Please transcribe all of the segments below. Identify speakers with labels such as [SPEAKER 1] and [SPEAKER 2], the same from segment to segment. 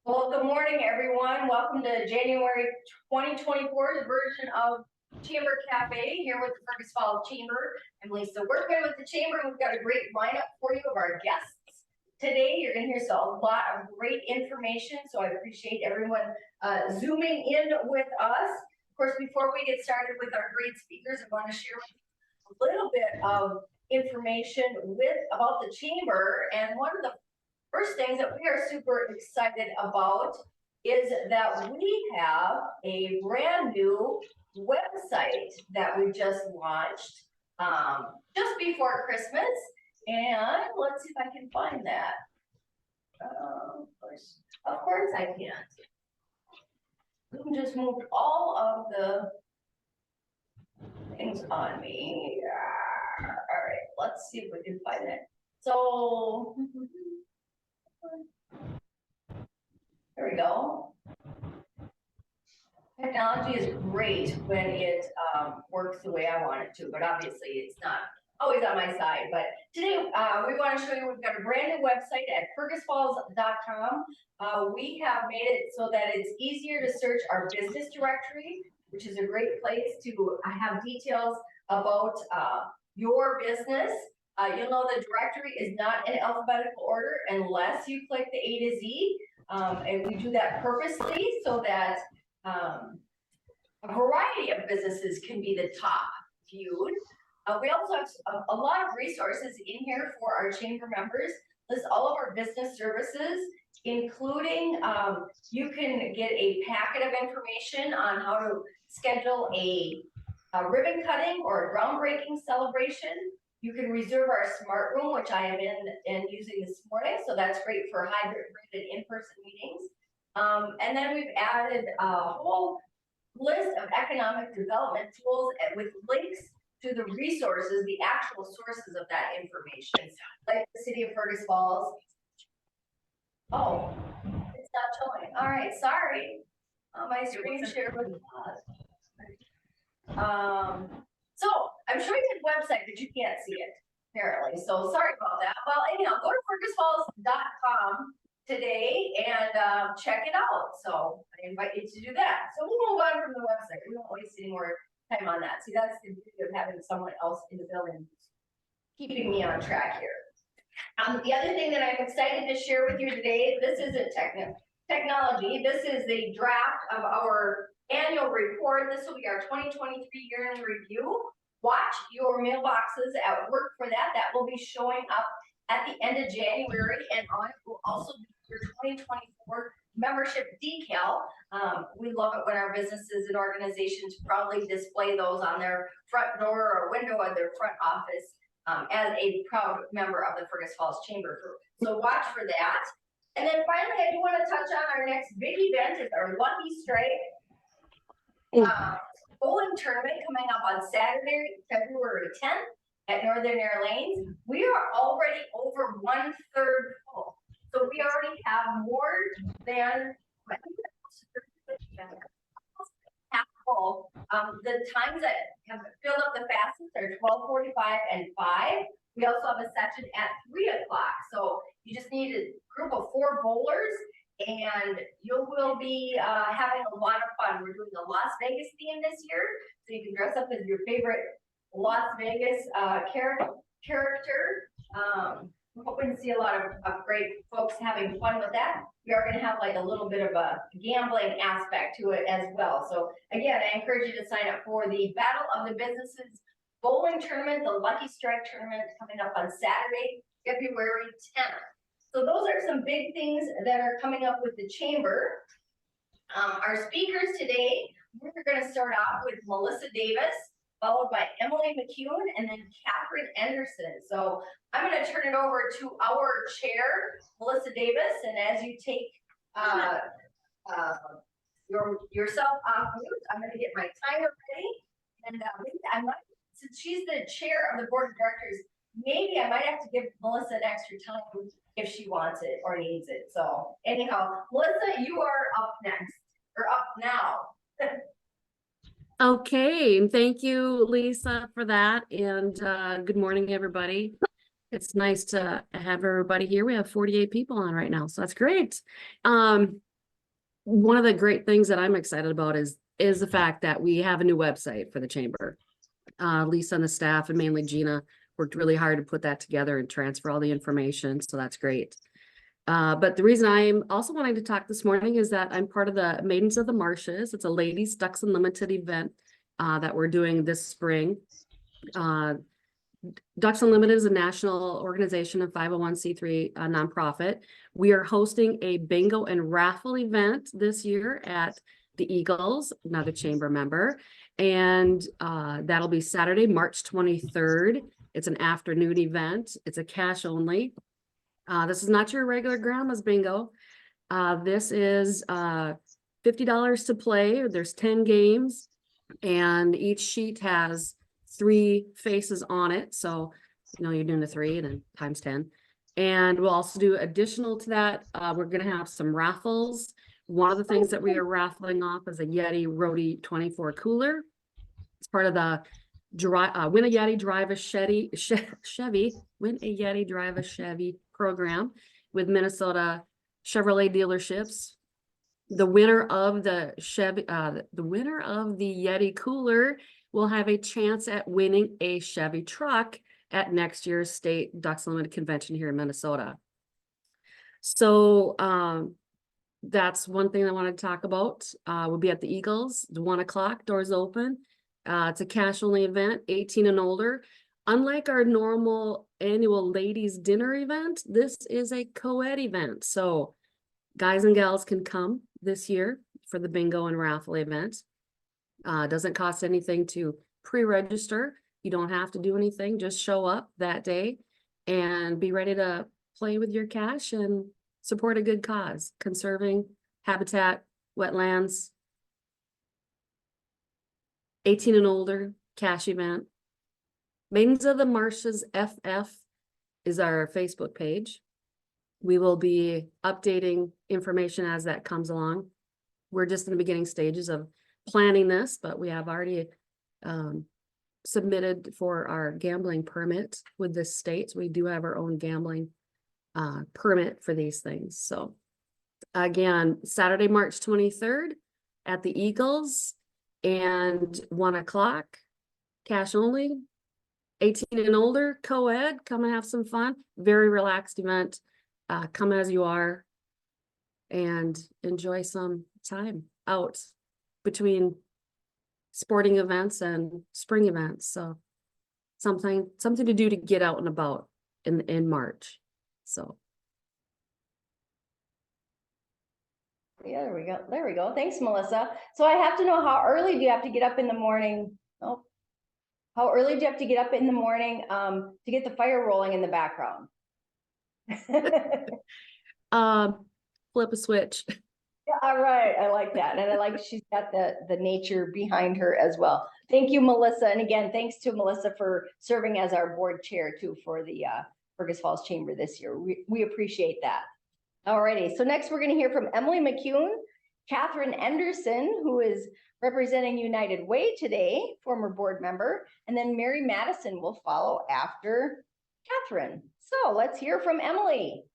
[SPEAKER 1] Well, good morning, everyone. Welcome to January 2024's version of Chamber Cafe here with the Fergus Falls Chamber. I'm Lisa working with the Chamber, and we've got a great lineup for you of our guests. Today, you're going to hear a lot of great information, so I appreciate everyone zooming in with us. Of course, before we get started with our great speakers, I want to share with you a little bit of information about the Chamber, and one of the first things that we are super excited about is that we have a brand new website that we just launched just before Christmas. And let's see if I can find that. Of course I can't. We can just move all of the things on me. All right, let's see if we can find it. So there we go. Technology is great when it works the way I want it to, but obviously it's not always on my side. But today we want to show you, we've got a brand new website at fergusfalls.com. We have made it so that it's easier to search our business directory, which is a great place to have details about your business. You'll know the directory is not in alphabetical order unless you click the A to Z. And we do that purposely so that a variety of businesses can be the top viewed. We also have a lot of resources in here for our chamber members. List all of our business services, including you can get a packet of information on how to schedule a ribbon cutting or a groundbreaking celebration. You can reserve our smart room, which I am in using this morning. So that's great for hybrid in-person meetings. And then we've added a whole list of economic development tools with links to the resources, the actual sources of that information, like the City of Fergus Falls. Oh, it's not showing. All right, sorry. My screen share was so I'm showing you the website, but you can't see it, apparently. So sorry about that. Well, anyhow, go to fergusfalls.com today and check it out. So I invite you to do that. So we'll move on from the website. We won't waste any more time on that. See, that's the beauty of having someone else in the building keeping me on track here. The other thing that I'm excited to share with you today, this isn't technology. This is the draft of our annual report. This will be our 2023 year-end review. Watch your mailboxes at work for that. That will be showing up at the end of January, and on it will also be your 2024 membership decal. We love it when our businesses and organizations proudly display those on their front door or window of their front office as a proud member of the Fergus Falls Chamber Group. So watch for that. And then finally, I do want to touch on our next big event. Is our Lucky Strike bowling tournament coming up on Saturday, February 10th at Northern Air Lanes. We are already over 1/3 full. So we already have more than half full. The times that have filled up the fastest are 12:45 and 5. We also have a session at 3 o'clock. So you just need a group of 4 bowlers, and you will be having a lot of fun. We're doing a Las Vegas theme this year, so you can dress up as your favorite Las Vegas character. I'm hoping to see a lot of great folks having fun with that. We are going to have like a little bit of a gambling aspect to it as well. So again, I encourage you to sign up for the Battle of the Businesses bowling tournament, the Lucky Strike tournament coming up on Saturday, February 10th. So those are some big things that are coming up with the Chamber. Our speakers today, we're going to start off with Melissa Davis, followed by Emily McCune, and then Kathryn Enderson. So I'm going to turn it over to our chair, Melissa Davis, and as you take yourself off mute, I'm going to get my timer ready. And I might, since she's the chair of the board of directors, maybe I might have to give Melissa an extra time if she wants it or needs it. So anyhow, Melissa, you are up next, or up now.
[SPEAKER 2] Okay, thank you, Lisa, for that. And good morning, everybody. It's nice to have everybody here. We have 48 people on right now, so that's great. one of the great things that I'm excited about is the fact that we have a new website for the chamber. Lisa and the staff, and mainly Gina, worked really hard to put that together and transfer all the information. So that's great. But the reason I'm also wanting to talk this morning is that I'm part of the Maidens of the Marshes. It's a ladies Ducks Unlimited event that we're doing this spring. Ducks Unlimited is a national organization of 501c3 nonprofit. We are hosting a bingo and raffle event this year at the Eagles, another chamber member, and that'll be Saturday, March 23rd. It's an afternoon event. It's a cash only. This is not your regular grandma's bingo. This is $50 to play. There's 10 games, and each sheet has 3 faces on it. So, you're doing the 3 and then times 10. And we'll also do additional to that. We're going to have some raffles. One of the things that we are raffling off is a Yeti Roadie 24 cooler. It's part of the Win a Yeti Drive a Chevy, Win a Yeti Drive a Chevy program with Minnesota Chevrolet dealerships. The winner of the Yeti cooler will have a chance at winning a Chevy truck at next year's state Ducks Unlimited convention here in Minnesota. So that's one thing I want to talk about. We'll be at the Eagles, 1 o'clock, doors open. It's a cash only event, 18 and older. Unlike our normal annual ladies dinner event, this is a co-ed event. So guys and gals can come this year for the bingo and raffle event. Doesn't cost anything to pre-register. You don't have to do anything. Just show up that day and be ready to play with your cash and support a good cause, conserving habitat, wetlands. 18 and older, cash event. Maidens of the Marshes FF is our Facebook page. We will be updating information as that comes along. We're just in the beginning stages of planning this, but we have already submitted for our gambling permit with the state. So we do have our own gambling permit for these things. So again, Saturday, March 23rd at the Eagles, and 1 o'clock, cash only, 18 and older, co-ed, come and have some fun. Very relaxed event. Come as you are and enjoy some time out between sporting events and spring events. So something to do to get out and about in March. So
[SPEAKER 1] yeah, there we go. Thanks, Melissa. So I have to know, how early do you have to get up in the morning? Oh, how early do you have to get up in the morning to get the fire rolling in the background?
[SPEAKER 2] Flip a switch.
[SPEAKER 1] Yeah, all right. I like that. And I like she's got the nature behind her as well. Thank you, Melissa. And again, thanks to Melissa for serving as our board chair too for the Fergus Falls Chamber this year. We appreciate that. All righty. So next we're going to hear from Emily McCune, Kathryn Enderson, who is representing United Way today, former board member, and then Mary Matteson will follow after Kathryn. So let's hear from Emily.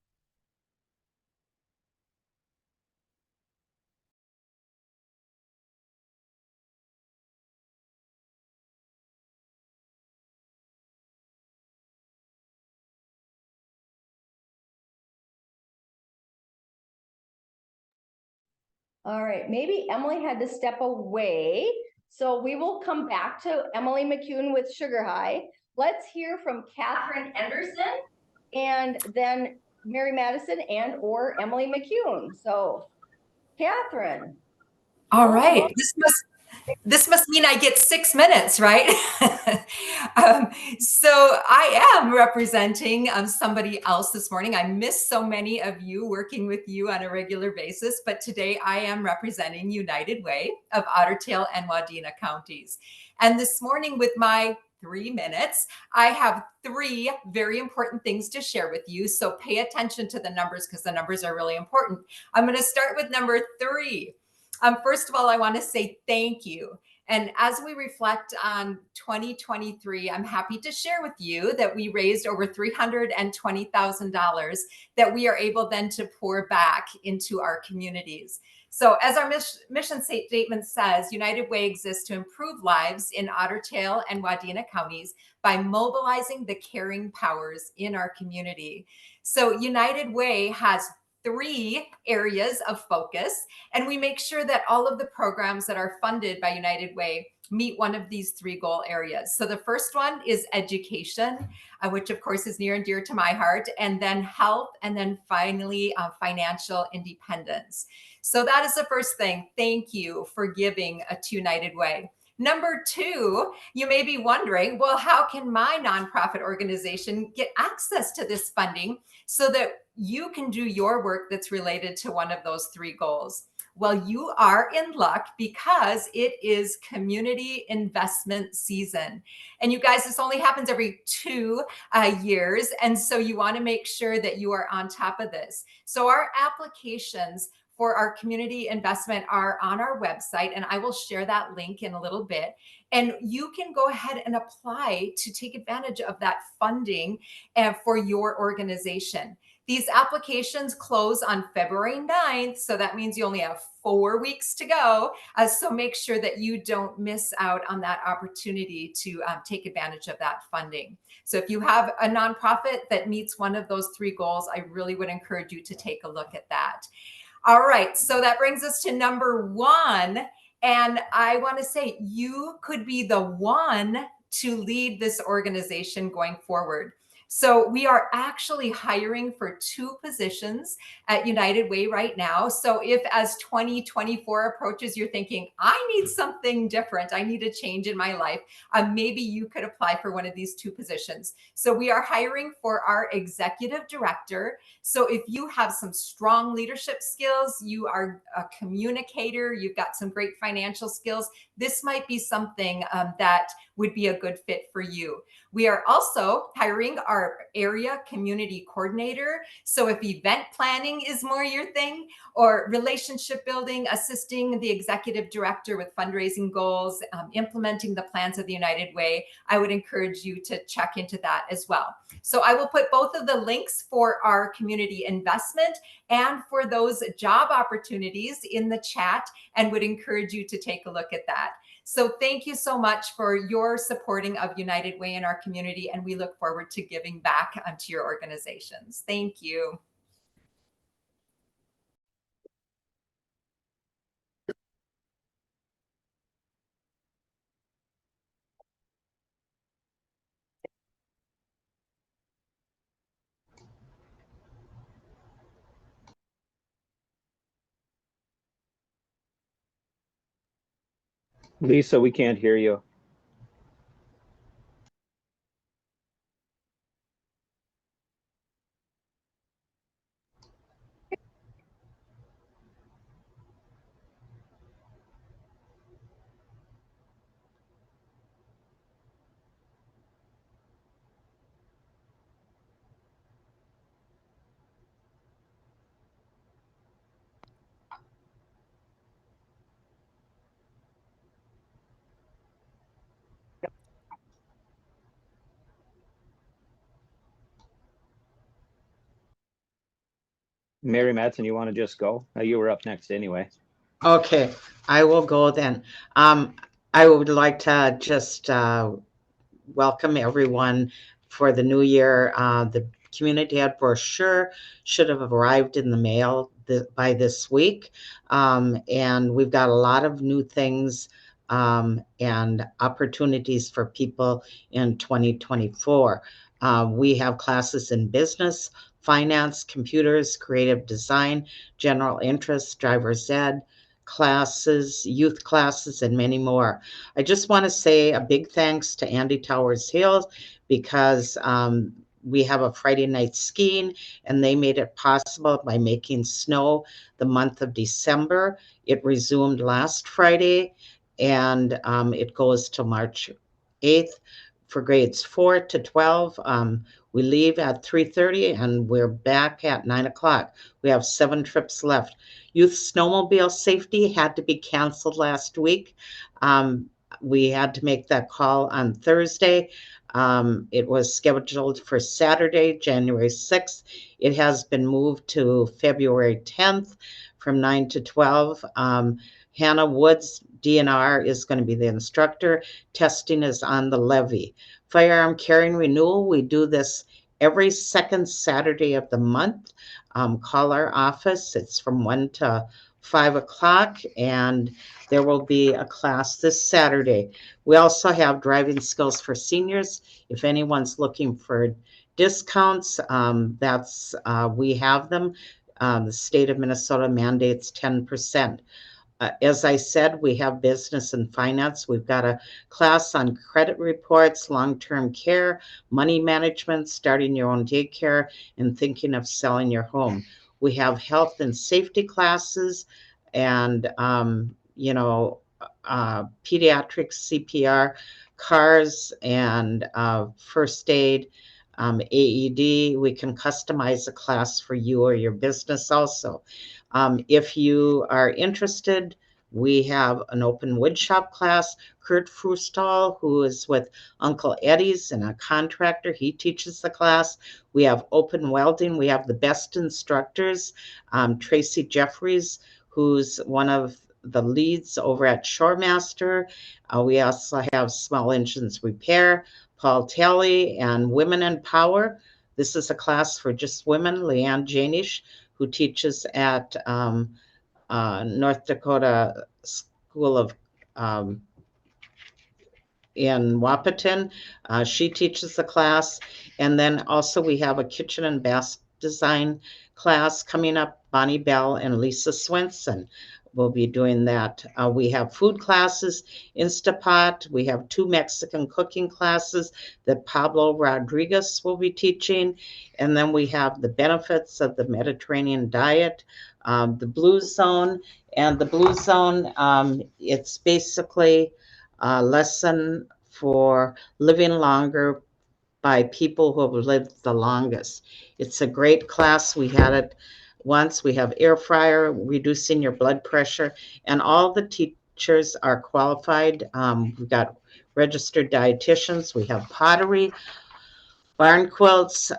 [SPEAKER 1] All right, maybe Emily had to step away. So we will come back to Emily McCune with Sugar High. Let's hear from Kathryn Enderson and then Mary Matteson and or Emily McCune. So Kathryn.
[SPEAKER 3] All right, this must mean I get 6 minutes, right? So I am representing somebody else this morning. I miss so many of you working with you on a regular basis, but today I am representing United Way of Otter Tail and Wadena counties. And this morning with my 3 minutes, I have 3 very important things to share with you. So pay attention to the numbers because the numbers are really important. I'm going to start with number 3. First of all, I want to say thank you. And as we reflect on 2023, I'm happy to share with you that we raised over $320,000 that we are able then to pour back into our communities. So as our mission statement says, United Way exists to improve lives in Otter Tail and Wadena counties by mobilizing the caring powers in our community. So United Way has 3 areas of focus, and we make sure that all of the programs that are funded by United Way meet one of these 3 goal areas. So the first one is education, which of course is near and dear to my heart, and then health, and then finally financial independence. So that is the first thing. Thank you for giving to United Way. Number 2, you may be wondering, well, how can my nonprofit organization get access to this funding so that you can do your work that's related to one of those 3 goals? Well, you are in luck because it is community investment season. And you guys, this only happens every 2 years. And so you want to make sure that you are on top of this. So our applications for our community investment are on our website, and I will share that link in a little bit. And you can go ahead and apply to take advantage of that funding for your organization. These applications close on February 9th, so that means you only have 4 weeks to go. So make sure that you don't miss out on that opportunity to take advantage of that funding. So if you have a nonprofit that meets one of those 3 goals, I really would encourage you to take a look at that. All right, so that brings us to number 1. And I want to say you could be the one to lead this organization going forward. So we are actually hiring for 2 positions at United Way right now. So if as 2024 approaches, you're thinking, I need something different, I need a change in my life, maybe you could apply for one of these 2 positions. So we are hiring for our executive director. So if you have some strong leadership skills, you are a communicator, you've got some great financial skills, this might be something that would be a good fit for you. We are also hiring our area community coordinator. So if event planning is more your thing, or relationship building, assisting the executive director with fundraising goals, implementing the plans of the United Way, I would encourage you to check into that as well. So I will put both of the links for our community investment and for those job opportunities in the chat, and would encourage you to take a look at that. So thank you so much for your supporting of United Way in our community, and we look forward to giving back to your organizations. Thank you.
[SPEAKER 4] Lisa, we can't hear you. Mary Matteson, you want to just go? You were up next anyway.
[SPEAKER 5] Okay, I will go then. I would like to just welcome everyone for the new year. The community ad brochure should have arrived in the mail by this week. And we've got a lot of new things and opportunities for people in 2024. We have classes in business, finance, computers, creative design, general interest, driver's ed, classes, youth classes, and many more. I just want to say a big thanks to Andy Towers Hills because we have a Friday night skiing, and they made it possible by making snow the month of December. It resumed last Friday, and it goes till March 8th for grades 4 to 12. We leave at 3:30 and we're back at 9 o'clock. We have 7 trips left. Youth snowmobile safety had to be canceled last week. we had to make that call on Thursday. It was scheduled for Saturday, January 6th. It has been moved to February 10th from 9 to 12. Hannah Woods, DNR, is going to be the instructor. Testing is on the levy. Firearm carrying renewal, we do this every second Saturday of the month. Call our office. It's from 1 to 5 o'clock, and there will be a class this Saturday. We also have driving skills for seniors. If anyone's looking for discounts, we have them. The state of Minnesota mandates 10%. As I said, we have business and finance. We've got a class on credit reports, long-term care, money management, starting your own daycare, and thinking of selling your home. We have health and safety classes and, pediatrics, CPR, cars, and first aid, AED. We can customize a class for you or your business also. If you are interested, we have an open woodshop class. Kurt Frustal, who is with Uncle Eddie's and a contractor, he teaches the class. We have open welding. We have the best instructors. Tracy Jeffries, who's one of the leads over at Shoremaster. We also have small engines repair. Paul Talley and Women in Power. This is a class for just women. Leanne Janish, who teaches at North Dakota School of in Wahpeton. She teaches the class. And then also we have a kitchen and bath design class coming up. Bonnie Bell and Lisa Swenson will be doing that. We have food classes, Instapot. We have 2 Mexican cooking classes that Pablo Rodriguez will be teaching. And then we have the benefits of the Mediterranean diet, the Blue Zone. And the Blue Zone, it's basically a lesson for living longer by people who have lived the longest. It's a great class. We had it once. We have air fryer, reducing your blood pressure, and all the teachers are qualified. We've got registered dietitians. We have pottery, barn quilts.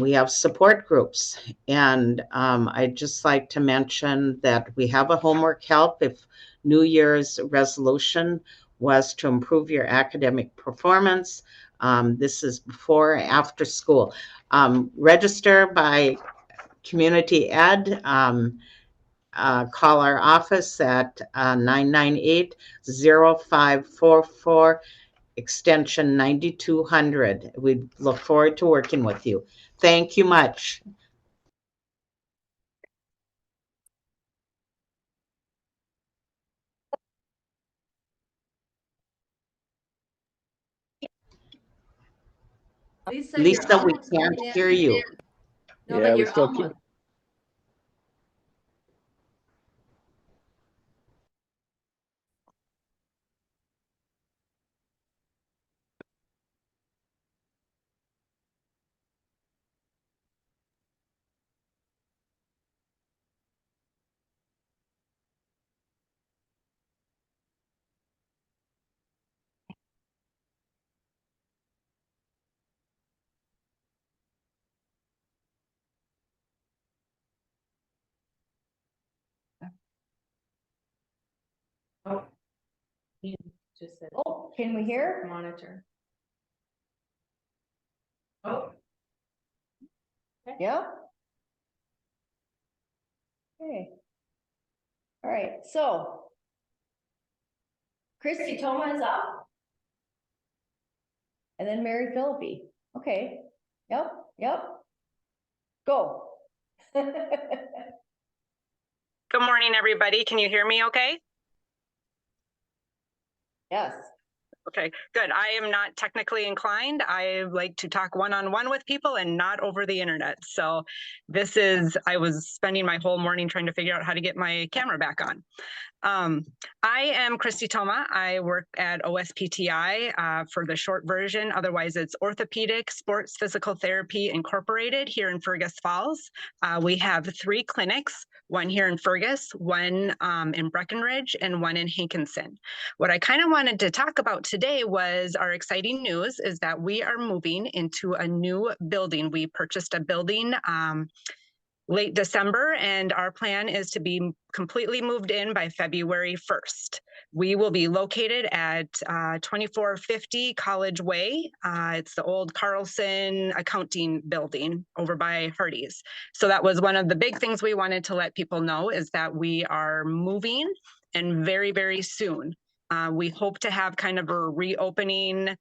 [SPEAKER 5] We have support groups. And I'd just like to mention that we have a homework help if New Year's resolution was to improve your academic performance. This is before or after school. Register by community ed. Call our office at 998-0544, extension 9200. We look forward to working with you. Thank you much. Lisa, we can't hear you.
[SPEAKER 1] No,
[SPEAKER 4] Yeah,
[SPEAKER 1] but
[SPEAKER 4] we
[SPEAKER 1] you're
[SPEAKER 4] still
[SPEAKER 1] almost.
[SPEAKER 2] Oh, you just said
[SPEAKER 1] Oh, can we hear?
[SPEAKER 2] monitor.
[SPEAKER 1] Oh. Yeah. Okay. All right, so Kristi Thoma is up. And then Mary Phillipe. Okay, yep. Go.
[SPEAKER 6] Good morning, everybody. Can you hear me okay?
[SPEAKER 1] Yes.
[SPEAKER 6] Okay, good. I am not technically inclined. I like to talk one-on-one with people and not over the internet. So I was spending my whole morning trying to figure out how to get my camera back on. I am Kristi Thoma. I work at OSPTI for the short version. Otherwise, it's Orthopedic Sports Physical Therapy Incorporated here in Fergus Falls. We have 3 clinics, one here in Fergus, one in Breckenridge, and one in Hoganson. What I kind of wanted to talk about today was our exciting news is that we are moving into a new building. We purchased a building late December, and our plan is to be completely moved in by February 1st. We will be located at 2450 College Way. It's the old Carlson accounting building over by Hardee's. So that was one of the big things we wanted to let people know is that we are moving, and very, very soon. We hope to have kind of a reopening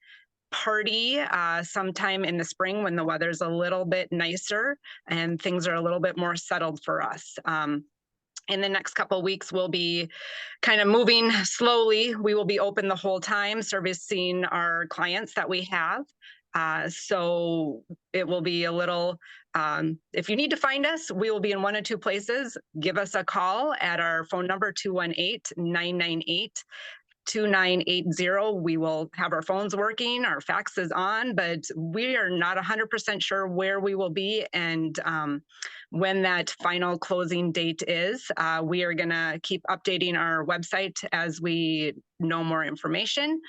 [SPEAKER 6] party sometime in the spring when the weather's a little bit nicer and things are a little bit more settled for us. In the next couple of weeks, we'll be kind of moving slowly. We will be open the whole time, servicing our clients that we have. So it will be a little, if you need to find us, we will be in 1 or 2 places. Give us a call at our phone number, 218-998-2980. We will have our phones working, our fax is on, but we are not 100% sure where we will be and when that final closing date is. We are going to keep updating our website as we know more information.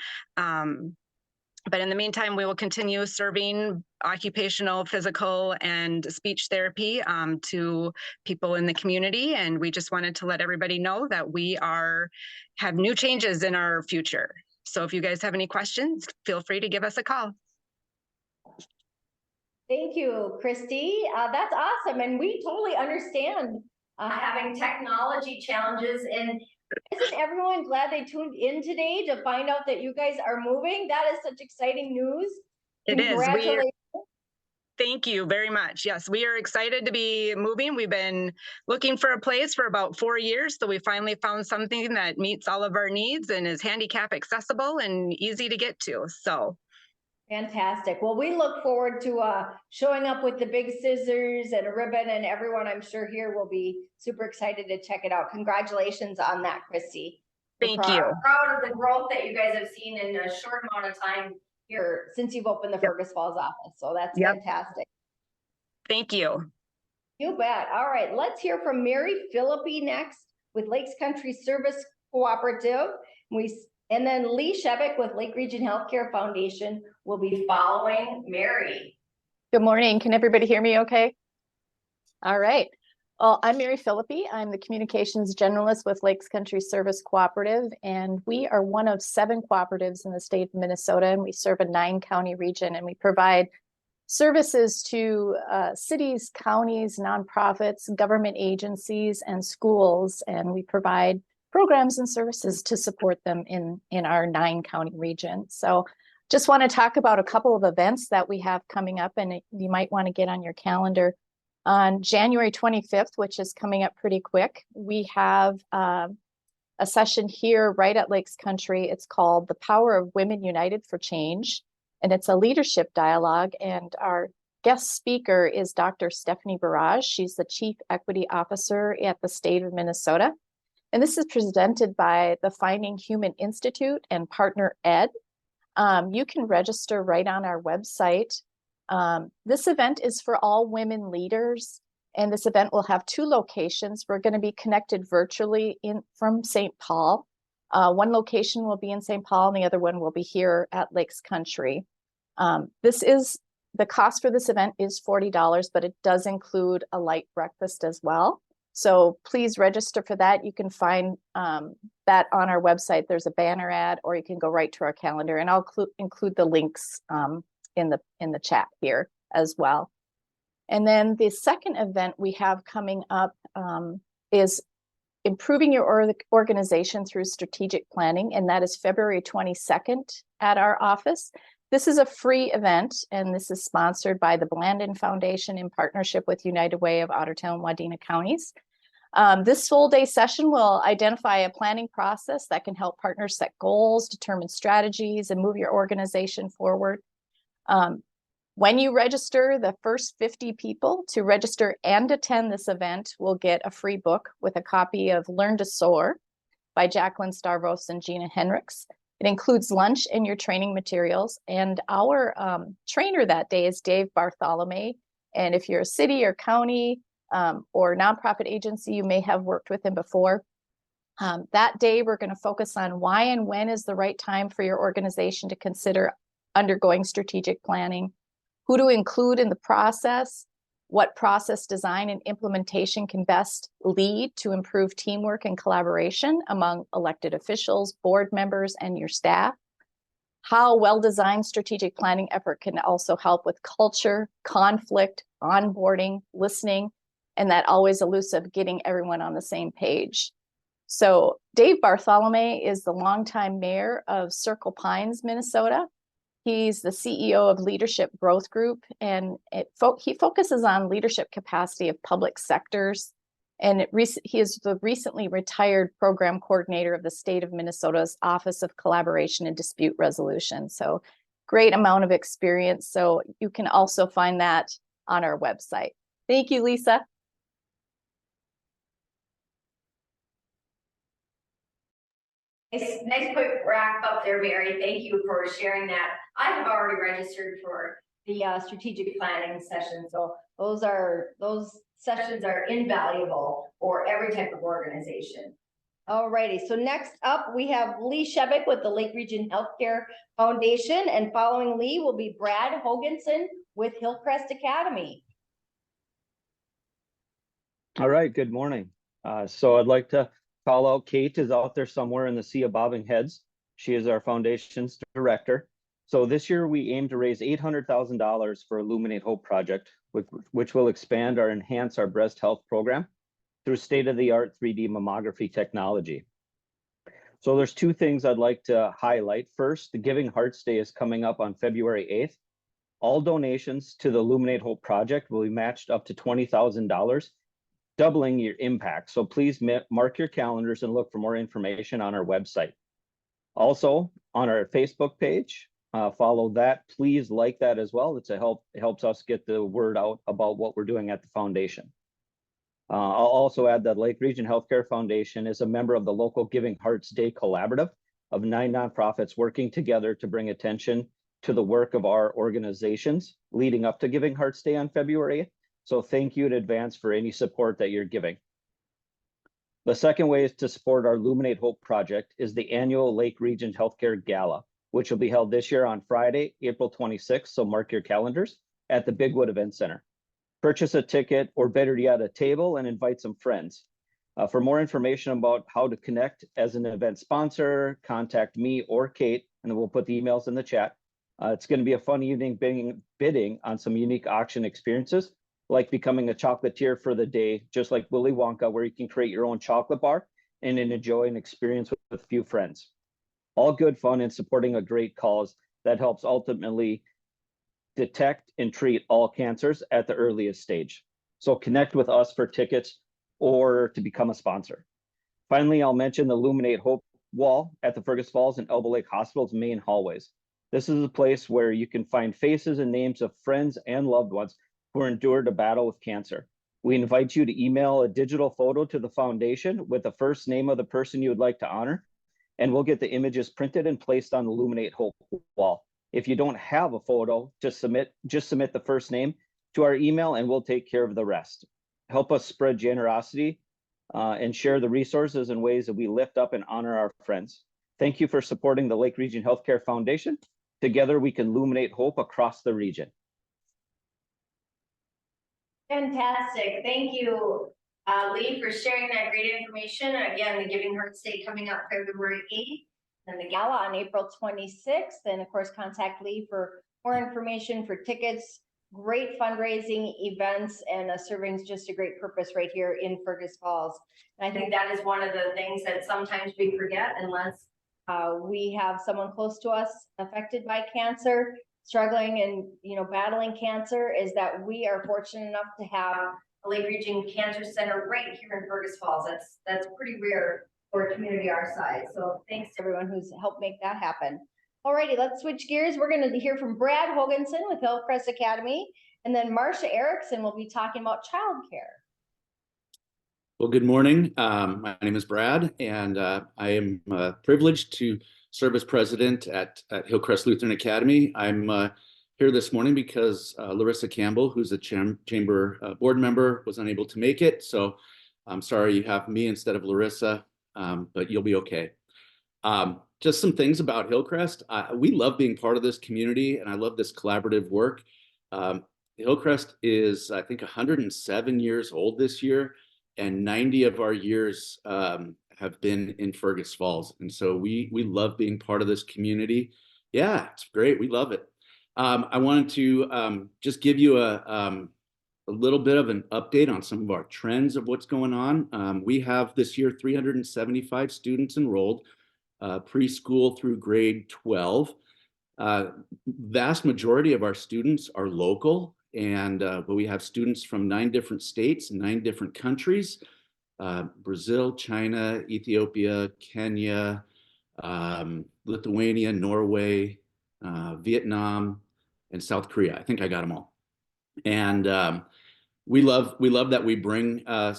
[SPEAKER 6] But in the meantime, we will continue serving occupational, physical, and speech therapy to people in the community. And we just wanted to let everybody know that we have new changes in our future. So if you guys have any questions, feel free to give us a call.
[SPEAKER 1] Thank you, Kristi. That's awesome. And we totally understand having technology challenges. And isn't everyone glad they tuned in today to find out that you guys are moving? That is such exciting news.
[SPEAKER 6] It is.
[SPEAKER 1] Congratulations.
[SPEAKER 6] Thank you very much. Yes, we are excited to be moving. We've been looking for a place for about 4 years. So we finally found something that meets all of our needs and is handicap accessible and easy to get to. So
[SPEAKER 1] fantastic. Well, we look forward to showing up with the big scissors and a ribbon, and everyone I'm sure here will be super excited to check it out. Congratulations on that, Kristi.
[SPEAKER 6] Thank you.
[SPEAKER 1] Proud of the growth that you guys have seen in a short amount of time here since you've opened the Fergus Falls office. So that's fantastic.
[SPEAKER 6] Thank you.
[SPEAKER 1] You bet. All right, let's hear from Mary Phillipe next with Lakes Country Service Cooperative. And then Leigh Shebeck with Lake Region Healthcare Foundation will be following Mary.
[SPEAKER 7] Good morning. Can everybody hear me okay? All right. Well, I'm Mary Phillipe. I'm the communications generalist with Lakes Country Service Cooperative, and we are one of 7 cooperatives in the state of Minnesota, and we serve a 9-county region, and we provide services to cities, counties, nonprofits, government agencies, and schools, and we provide programs and services to support them in our 9-county region. So just want to talk about a couple of events that we have coming up, and you might want to get on your calendar. On January 25th, which is coming up pretty quick, we have a session here right at Lakes Country. It's called The Power of Women United for Change, and it's a leadership dialogue, and our guest speaker is Dr. Stephanie Barrage. She's the Chief Equity Officer at the state of Minnesota. And this is presented by the Finding Human Institute and Partner Ed. You can register right on our website. This event is for all women leaders, and this event will have 2 locations. We're going to be connected virtually from St. Paul. One location will be in St. Paul, and the other one will be here at Lakes Country. The cost for this event is $40, but it does include a light breakfast as well. So please register for that. You can find that on our website. There's a banner ad, or you can go right to our calendar, and I'll include the links in the chat here as well. And then the second event we have coming up is improving your organization through strategic planning, and that is February 22nd at our office. This is a free event, and this is sponsored by the Blandin Foundation in partnership with United Way of Ottertail and Wadena counties. This full-day session will identify a planning process that can help partners set goals, determine strategies, and move your organization forward. When you register, the first 50 people to register and attend this event will get a free book with a copy of Learn to Soar by Jacqueline Starvos and Gina Henricks. It includes lunch and your training materials. And our trainer that day is Dave Bartholomew. And if you're a city or county or nonprofit agency, you may have worked with him before. That day, we're going to focus on why and when is the right time for your organization to consider undergoing strategic planning, who to include in the process, what process design and implementation can best lead to improve teamwork and collaboration among elected officials, board members, and your staff, how well-designed strategic planning effort can also help with culture, conflict, onboarding, listening, and that always elusive getting everyone on the same page. So Dave Bartholomew is the longtime mayor of Circle Pines, Minnesota. He's the CEO of Leadership Growth Group, and he focuses on leadership capacity of public sectors. And he is the recently retired program coordinator of the state of Minnesota's Office of Collaboration and Dispute Resolution. So great amount of experience. So you can also find that on our website. Thank you, Lisa.
[SPEAKER 1] Nice quick wrap up there, Mary. Thank you for sharing that. I have already registered for the strategic planning session. So those sessions are invaluable for every type of organization. Alrighty, so next up we have Leigh Shebeck with the Lake Region Healthcare Foundation, and following Leigh will be Brad Hoganson with Hillcrest Academy.
[SPEAKER 4] All right, good morning. So I'd like to call out Kate is out there somewhere in the sea of bobbing heads. She is our foundation's director. So this year we aim to raise $800,000 for Illuminate Hope project, which will expand or enhance our breast health program through state-of-the-art 3D mammography technology. So there's two things I'd like to highlight. First, the Giving Hearts Day is coming up on February 8th. All donations to the Illuminate Hope project will be matched up to $20,000, doubling your impact. So please mark your calendars and look for more information on our website. Also, on our Facebook page, follow that. Please like that as well. It helps us get the word out about what we're doing at the foundation. I'll also add that Lake Region Healthcare Foundation is a member of the local Giving Hearts Day Collaborative of 9 nonprofits working together to bring attention to the work of our organizations leading up to Giving Hearts Day on February 8th. So thank you in advance for any support that you're giving. The second way is to support our Illuminate Hope project is the annual Lake Region Healthcare Gala, which will be held this year on Friday, April 26th. So mark your calendars at the Bigwood Event Center. Purchase a ticket, or better yet, a table, and invite some friends. For more information about how to connect as an event sponsor, contact me or Kate, and then we'll put the emails in the chat. It's going to be a fun evening bidding on some unique auction experiences, like becoming a chocolatier for the day, just like Willy Wonka, where you can create your own chocolate bar and enjoy an experience with a few friends. All good fun and supporting a great cause that helps ultimately detect and treat all cancers at the earliest stage. So connect with us for tickets or to become a sponsor. Finally, I'll mention the Illuminate Hope wall at the Fergus Falls and Elbow Lake Hospital's main hallways. This is a place where you can find faces and names of friends and loved ones who endured a battle with cancer. We invite you to email a digital photo to the foundation with the first name of the person you would like to honor, and we'll get the images printed and placed on the Illuminate Hope wall. If you don't have a photo, just submit the first name to our email and we'll take care of the rest. Help us spread generosity and share the resources and ways that we lift up and honor our friends. Thank you for supporting the Lake Region Healthcare Foundation. Together we can illuminate hope across the region.
[SPEAKER 1] Fantastic. Thank you, Leigh, for sharing that great information. Again, the Giving Hearts Day coming up February 8th and the gala on April 26th. And of course, contact Leigh for more information, for tickets, great fundraising events, and serving just a great purpose right here in Fergus Falls. And I think that is one of the things that sometimes we forget unless we have someone close to us affected by cancer, struggling and battling cancer, is that we are fortunate enough to have a Lake Region Cancer Center right here in Fergus Falls. That's pretty rare for a community our size. So thanks to everyone who's helped make that happen. Alrighty, let's switch gears. We're going to hear from Brad Hoganson with Hillcrest Academy, and then Marsha Erickson will be talking about childcare.
[SPEAKER 8] Well, good morning. My name is Brad, and I am privileged to serve as president at Hillcrest Lutheran Academy. I'm here this morning because Larissa Campbell, who's a chamber board member, was unable to make it. So I'm sorry you have me instead of Larissa, but you'll be okay. Just some things about Hillcrest. We love being part of this community, and I love this collaborative work. Hillcrest is, I think, 107 years old this year, and 90 of our years have been in Fergus Falls. And so we love being part of this community. Yeah, it's great. We love it. I wanted to just give you a little bit of an update on some of our trends of what's going on. We have this year 375 students enrolled, preschool through grade 12. Vast majority of our students are local, and but we have students from 9 different states, 9 different countries, Brazil, China, Ethiopia, Kenya, Lithuania, Norway, Vietnam, and South Korea. I think I got them all. And we love that we bring a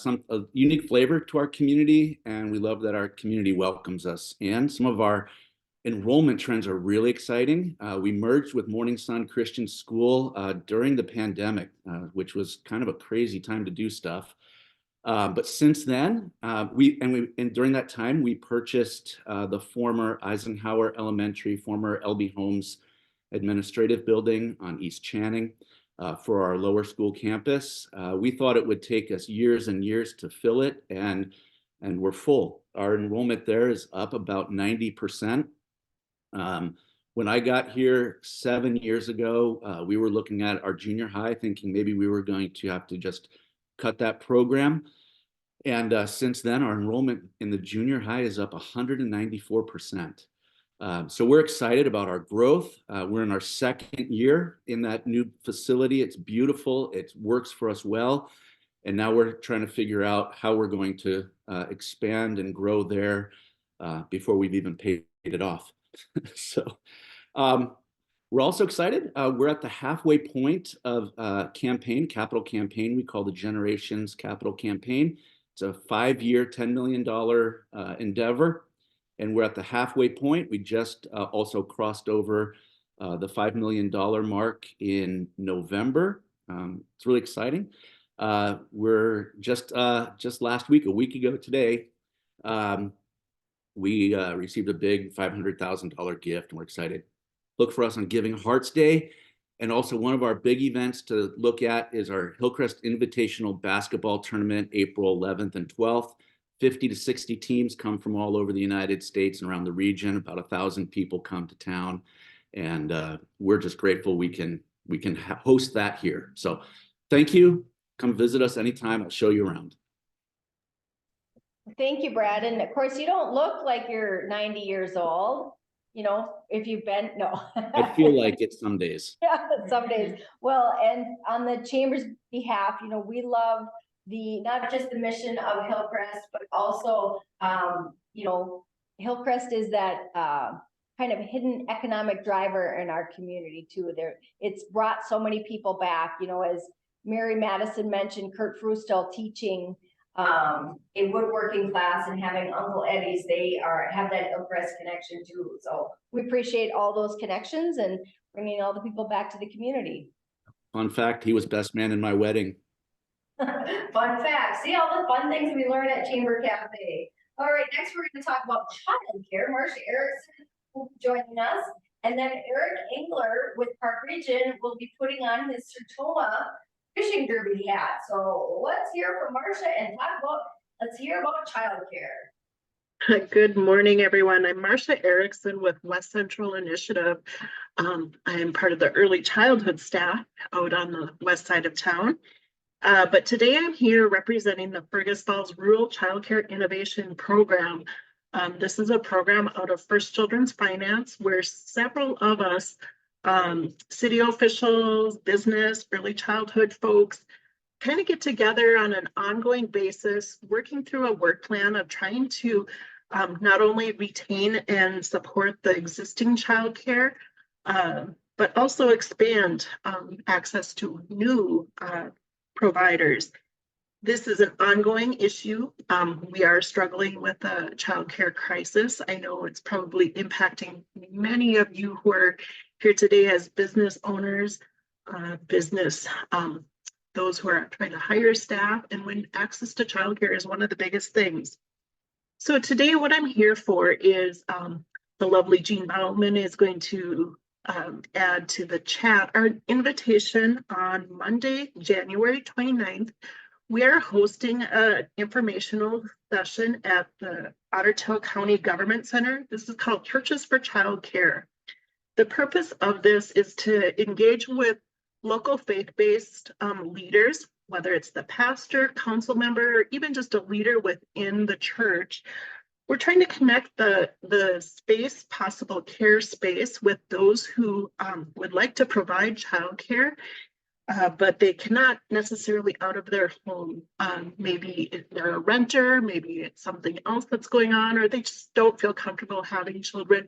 [SPEAKER 8] unique flavor to our community, and we love that our community welcomes us. And some of our enrollment trends are really exciting. We merged with Morning Sun Christian School during the pandemic, which was kind of a crazy time to do stuff. But since then, during that time, we purchased the former Eisenhower Elementary, former LB Holmes administrative building on East Channing for our lower school campus. We thought it would take us years and years to fill it, and we're full. Our enrollment there is up about 90%. When I got here 7 years ago, we were looking at our junior high, thinking maybe we were going to have to just cut that program. And since then, our enrollment in the junior high is up 194%. So we're excited about our growth. We're in our 2nd year in that new facility. It's beautiful. It works for us well. And now we're trying to figure out how we're going to expand and grow there before we've even paid it off. So we're also excited. We're at the halfway point of campaign, capital campaign we call the Generations Capital Campaign. It's a 5-year, $10 million endeavor, and we're at the halfway point. We just also crossed over the $5 million mark in November. It's really exciting. We're just last week, a week ago today, we received a big $500,000 gift, and we're excited. Look for us on Giving Hearts Day. And also one of our big events to look at is our Hillcrest Invitational Basketball Tournament, April 11th and 12th. 50 to 60 teams come from all over the United States and around the region. About 1,000 people come to town. And we're just grateful we can host that here. So thank you. Come visit us anytime. I'll show you around.
[SPEAKER 1] Thank you, Brad. And of course, you don't look like you're 90 years old, you know, if you've been, no.
[SPEAKER 8] I feel like it some days.
[SPEAKER 1] Yeah, some days. Well, and on the Chamber's behalf, you know, we love not just the mission of Hillcrest, but also, you know, Hillcrest is that kind of hidden economic driver in our community too. It's brought so many people back, you know, as Mary Matteson mentioned, Kurt Frustel teaching a woodworking class and having Uncle Eddie's, they have that Hillcrest connection too. So we appreciate all those connections and bringing all the people back to the community.
[SPEAKER 8] Fun fact, he was best man in my wedding.
[SPEAKER 1] Fun fact. See all the fun things we learn at Chamber Cafe. All right, next we're going to talk about childcare. Marsha Erickson will be joining us. And then Eric Engler with Park Region will be putting on his Sertoma fishing derby hat. So let's hear from Marsha and let's hear about childcare.
[SPEAKER 9] Good morning, everyone. I'm Marsha Erickson with West Central Initiative. I am part of the early childhood staff out on the west side of town. But today I'm here representing the Fergus Falls Rural Childcare Innovation Program. This is a program out of First Children's Finance where several of us, city officials, business, early childhood folks, kind of get together on an ongoing basis, working through a work plan of trying to not only retain and support the existing childcare, but also expand access to new providers. This is an ongoing issue. We are struggling with a childcare crisis. I know it's probably impacting many of you who are here today as business owners, those who are trying to hire staff, and when access to childcare is one of the biggest things. So today what I'm here for is the lovely Jean Bauman is going to add to the chat our invitation on Monday, January 29th. We are hosting an informational session at the Otter County Government Center. This is called Churches for Child Care. The purpose of this is to engage with local faith-based leaders, whether it's the pastor, council member, or even just a leader within the church. We're trying to connect the space, possible care space, with those who would like to provide childcare. But they cannot necessarily out of their home. Maybe they're a renter, maybe it's something else that's going on, or they just don't feel comfortable having children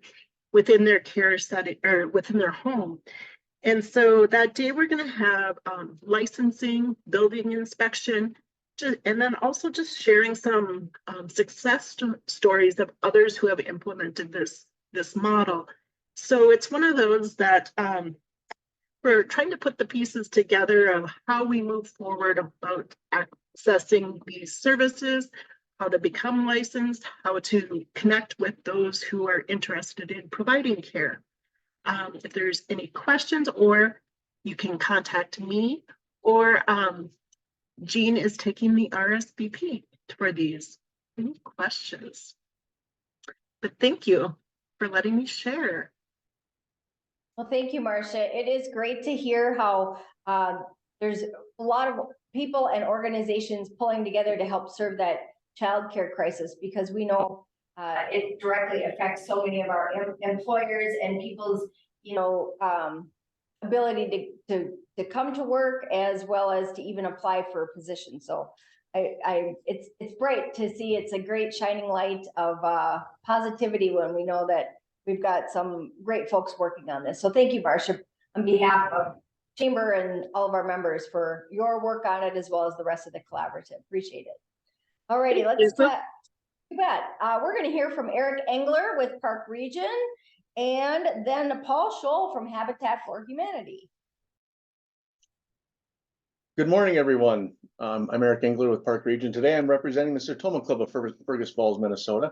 [SPEAKER 9] within their care setting or within their home. And so that day we're going to have licensing, building inspection, and then also just sharing some success stories of others who have implemented this model. So it's one of those that we're trying to put the pieces together of how we move forward about accessing these services, how to become licensed, how to connect with those who are interested in providing care. If there's any questions, or you can contact me, or Jean is taking the RSVP for these. Any questions? But thank you for letting me share.
[SPEAKER 1] Well, thank you, Marsha. It is great to hear how there's a lot of people and organizations pulling together to help serve that childcare crisis, because we know it directly affects so many of our employers and people's, ability to come to work, as well as to even apply for a position. So it's great to see. It's a great shining light of positivity when we know that we've got some great folks working on this. So thank you, Marsha, on behalf of Chamber and all of our members for your work on it, as well as the rest of the collaborative. Appreciate it. All righty, let's you bet. We're going to hear from Eric Engler with Park Region, and then Paul Shol from Habitat for Humanity.
[SPEAKER 10] Good morning, everyone. I'm Eric Engler with Park Region. Today I'm representing the Sertoma Club of Fergus Falls, Minnesota.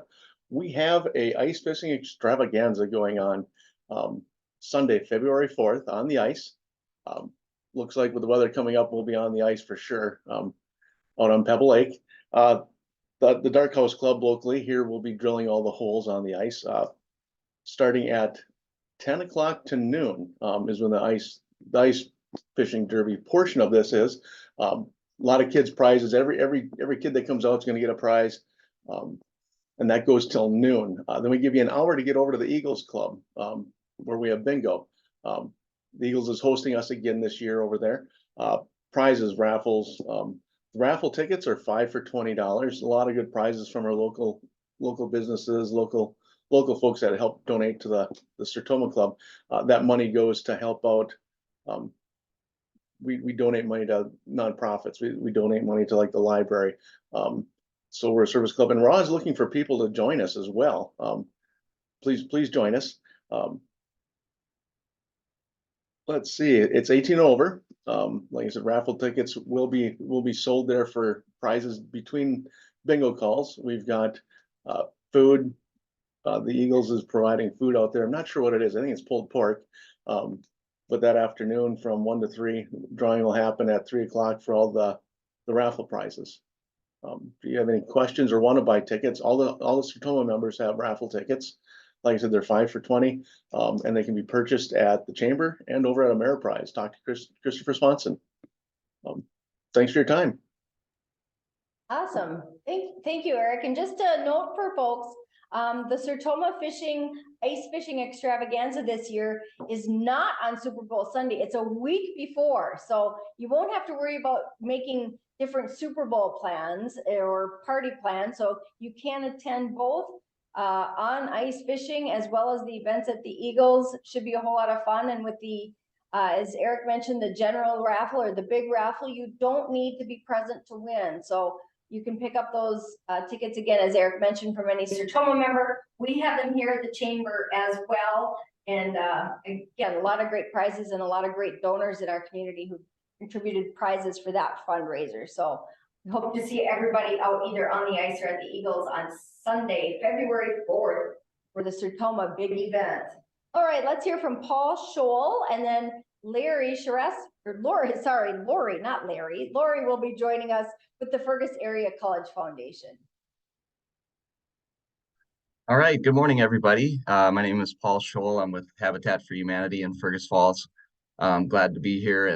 [SPEAKER 10] We have a ice fishing extravaganza going on Sunday, February 4th on the ice. Looks like with the weather coming up, we'll be on the ice for sure out on Pebble Lake. The Dark House Club locally here will be drilling all the holes on the ice. Starting at 10 o'clock to noon is when the ice fishing derby portion of this is. A lot of kids prizes. Every kid that comes out is going to get a prize. And that goes till noon. Then we give you an hour to get over to the Eagles Club, where we have bingo. The Eagles is hosting us again this year over there. Prizes, raffles. Raffle tickets are $5 for $20. A lot of good prizes from our local businesses, local folks that help donate to the Sertoma Club. That money goes to help out. We donate money to nonprofits. We donate money to like the library. So we're a service club, and we're always looking for people to join us as well. Please join us. Let's see, it's 18 over. Like I said, raffle tickets will be sold there for prizes between bingo calls. We've got food. The Eagles is providing food out there. I'm not sure what it is. I think it's pulled pork. But that afternoon from 1 to 3, drawing will happen at 3 o'clock for all the raffle prizes. If you have any questions or want to buy tickets, all the Sertoma members have raffle tickets. Like I said, they're $5 for $20, and they can be purchased at the Chamber and over at Ameriprise. Talk to Christopher Swanson. Thanks for your time.
[SPEAKER 1] Awesome. Thank you, Eric. And just a note for folks, the Sertoma ice fishing extravaganza this year is not on Super Bowl Sunday. It's a week before. So you won't have to worry about making different Super Bowl plans or party plans. So you can attend both on ice fishing as well as the events at the Eagles. Should be a whole lot of fun. And with the As Eric mentioned, the general raffle or the big raffle, you don't need to be present to win. So you can pick up those tickets again, as Eric mentioned, from any Sertoma member. We have them here at the chamber as well. And again, a lot of great prizes and a lot of great donors in our community who contributed prizes for that fundraiser. So we hope to see everybody out either on the ice or at the Eagles on Sunday, February 4th for the Sertoma big event. All right, let's hear from Paul Shol and then Larry Charest, or Lori, not Larry. Lori will be joining us with the Fergus Area College Foundation.
[SPEAKER 11] All right, good morning, everybody. My name is Paul Shol. I'm with Habitat for Humanity in Fergus Falls. I'm glad to be here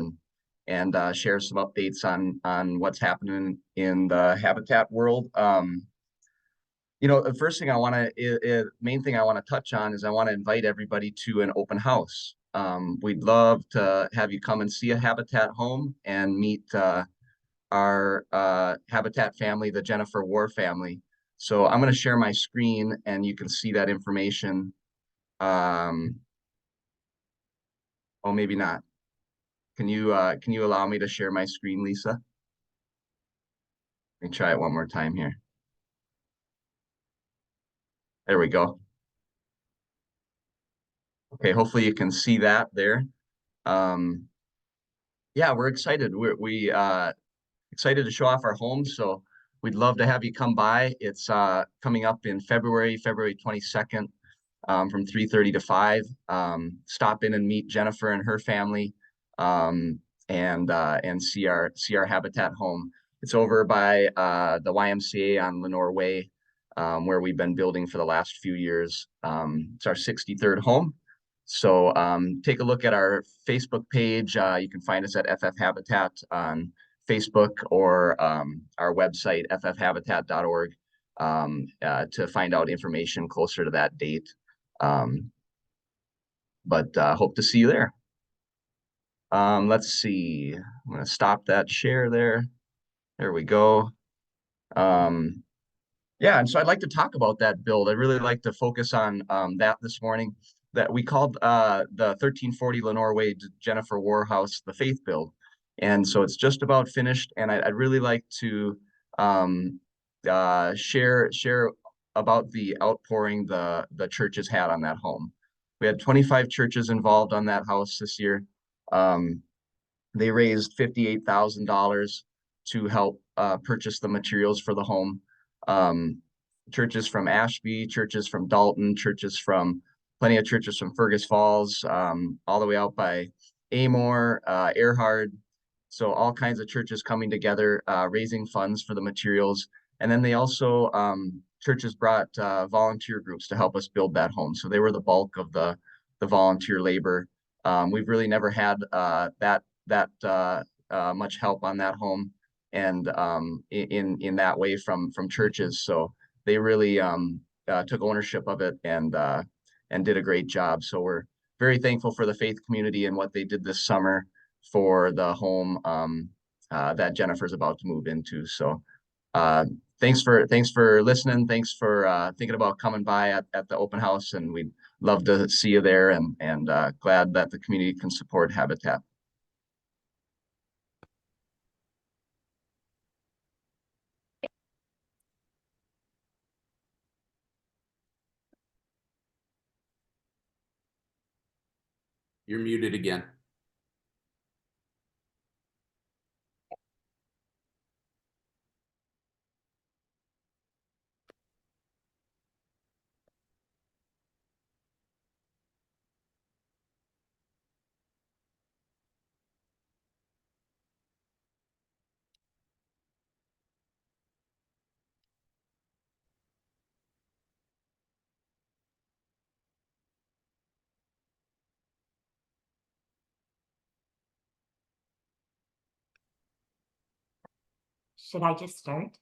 [SPEAKER 11] and share some updates on what's happening in the habitat world. You know, the first thing I want to, main thing I want to touch on is I want to invite everybody to an open house. We'd love to have you come and see a Habitat home and meet our Habitat family, the Jennifer War family. So I'm going to share my screen and you can see that information. Oh, maybe not. Can you allow me to share my screen, Lisa? Let me try it one more time here. There we go. Okay, hopefully you can see that there. Yeah, we're excited. We excited to show off our homes. So we'd love to have you come by. It's coming up in February 22nd, from 3:30 to 5. Stop in and meet Jennifer and her family, and see our Habitat home. It's over by the YMCA on Lenore Way, where we've been building for the last few years. It's our 63rd home. So take a look at our Facebook page. You can find us at FF Habitat on Facebook or our website, ffhabitat.org, to find out information closer to that date. But hope to see you there. Let's see. I'm going to stop that share there. There we go. Yeah, and so I'd like to talk about that build. I'd really like to focus on that this morning. That we called the 1340 Lenore Way Jennifer War House the Faith Build. And so it's just about finished. And I'd really like to share about the outpouring the churches had on that home. We had 25 churches involved on that house this year. They raised $58,000 to help purchase the materials for the home. Churches from Ashby, churches from Dalton, plenty of churches from Fergus Falls, all the way out by Amor, Earhart. So all kinds of churches coming together, raising funds for the materials. And then they also, churches brought volunteer groups to help us build that home. So they were the bulk of the volunteer labor. We've really never had that much help on that home, and in that way from churches. So they really took ownership of it and did a great job. So we're very thankful for the faith community and what they did this summer for the home that Jennifer's about to move into. So thanks for listening. Thanks for thinking about coming by at the open house, and we'd love to see you there, and glad that the community can support Habitat.
[SPEAKER 8] You're muted again.
[SPEAKER 12] Should I just start?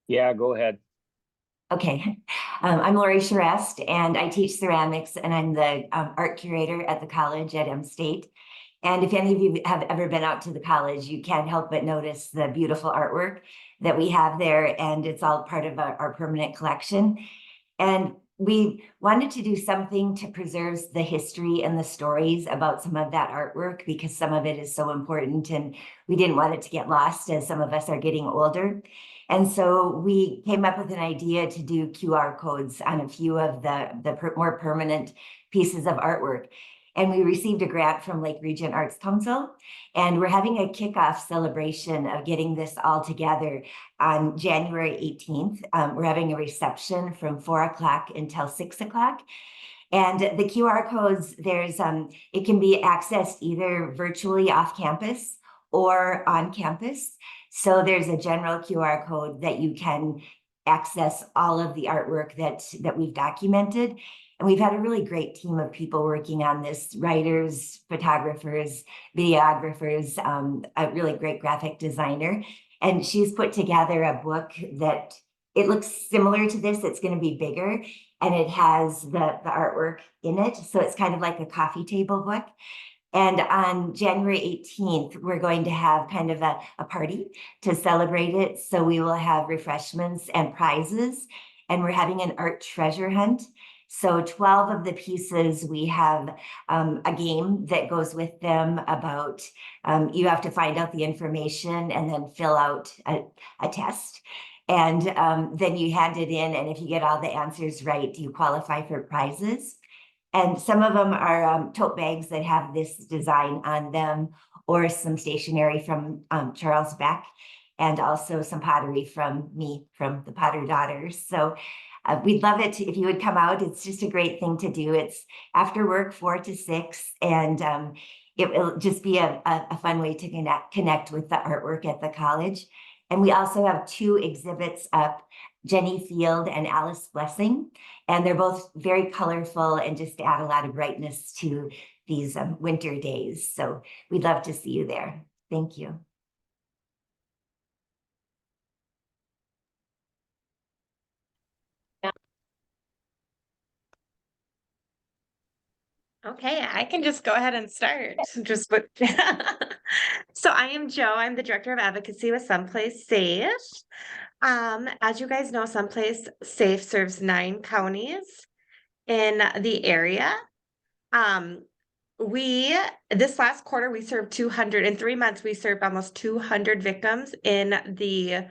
[SPEAKER 4] Yeah, go ahead.
[SPEAKER 12] Okay, I'm Lori Charest, and I teach ceramics, and I'm the art curator at the college at M-State. And if any of you have ever been out to the college, you can't help but notice the beautiful artwork that we have there, and it's all part of our permanent collection. And we wanted to do something to preserve the history and the stories about some of that artwork because some of it is so important and we didn't want it to get lost as some of us are getting older. And so we came up with an idea to do QR codes on a few of the more permanent pieces of artwork. And we received a grant from Lake Region Arts Council, and we're having a kickoff celebration of getting this all together on January 18th. We're having a reception from 4 o'clock until 6 o'clock. And the QR codes, it can be accessed either virtually off campus or on campus. So there's a general QR code that you can access all of the artwork that we've documented. And we've had a really great team of people working on this, writers, photographers, videographers, a really great graphic designer. And she's put together a book that it looks similar to this. It's going to be bigger and it has the artwork in it. So it's kind of like a coffee table book. And on January 18th, we're going to have kind of a party to celebrate it. So we will have refreshments and prizes, and we're having an art treasure hunt. So 12 of the pieces, we have a game that goes with them about, you have to find out the information and then fill out a test. And then you hand it in, and if you get all the answers right, you qualify for prizes. And some of them are tote bags that have this design on them, or some stationery from Charles Beck, and also some pottery from me, from the Potter Daughters. So we'd love it if you would come out. It's just a great thing to do. It's after work, 4 to 6, and it will just be a fun way to connect with the artwork at the college. And we also have 2 exhibits up, Jenny Field and Alice Blessing, and they're both very colorful and just add a lot of brightness to these winter days. So we'd love to see you there. Thank you.
[SPEAKER 13] Okay, I can just go ahead and start. So I am Joe. I'm the Director of Advocacy with Someplace Safe. As you guys know, Someplace Safe serves 9 counties in the area. This last quarter, we served 200. In 3 months, we served almost 200 victims in the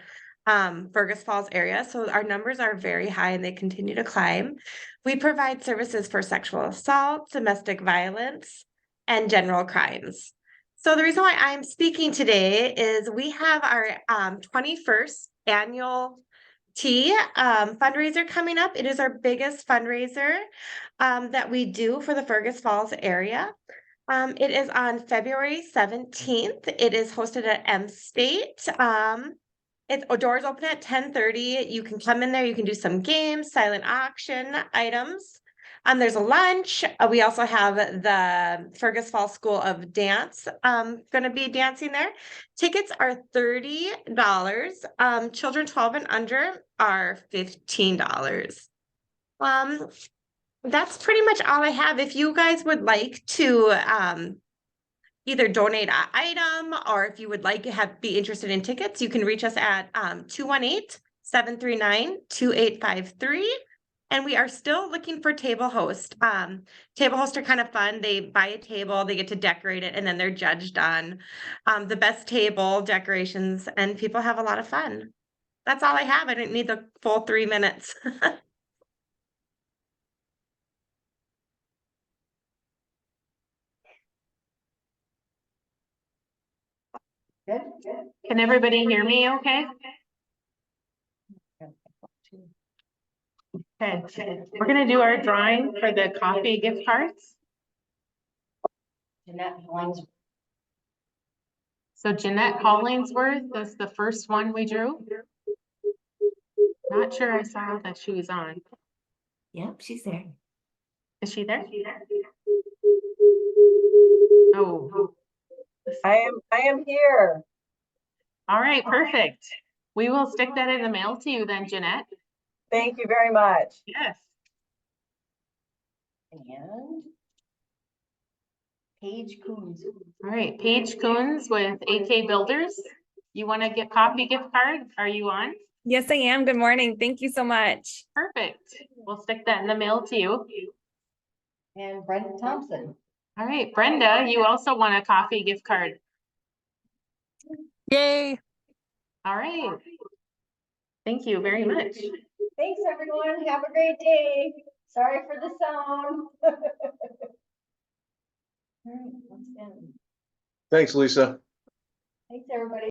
[SPEAKER 13] Fergus Falls area. So our numbers are very high and they continue to climb. We provide services for sexual assault, domestic violence, and general crimes. So the reason why I'm speaking today is we have our 21st annual tea fundraiser coming up. It is our biggest fundraiser that we do for the Fergus Falls area. It is on February 17th. It is hosted at M State. Doors open at 10:30. You can come in there. You can do some games, silent auction items. There's a lunch. We also have the Fergus Falls School of Dance going to be dancing there. Tickets are $30. Children 12 and under are $15. That's pretty much all I have. If you guys would like to either donate an item, or if you would like to be interested in tickets, you can reach us at 218-739-2853. And we are still looking for table host. Table hosts are kind of fun. They buy a table, they get to decorate it, and then they're judged on the best table decorations, and people have a lot of fun. That's all I have. I didn't need the full 3 minutes.
[SPEAKER 14] Good. Can everybody hear me okay? Okay, we're gonna do our drawing for the coffee gift cards. So Jeanette Hollingsworth is the first one we drew. Not sure I saw that she was on.
[SPEAKER 12] Yep, she's there.
[SPEAKER 14] Is she there? Oh.
[SPEAKER 15] I am here.
[SPEAKER 14] All right, perfect. We will stick that in the mail to you then, Jeanette.
[SPEAKER 15] Thank you very much.
[SPEAKER 14] Yes.
[SPEAKER 15] And Paige Coons.
[SPEAKER 14] All right, Paige Coons with AK Builders. You want to get coffee gift card? Are you on?
[SPEAKER 16] Yes, I am. Good morning. Thank you so much.
[SPEAKER 14] Perfect. We'll stick that in the mail to you.
[SPEAKER 15] And Brenda Thompson.
[SPEAKER 14] All right, Brenda, you also won a coffee gift card.
[SPEAKER 16] Yay.
[SPEAKER 14] All right. Thank you very much.
[SPEAKER 15] Thanks, everyone. Have a great day. Sorry for the sound. All right, let's end.
[SPEAKER 10] Thanks, Lisa.
[SPEAKER 15] Thanks, everybody.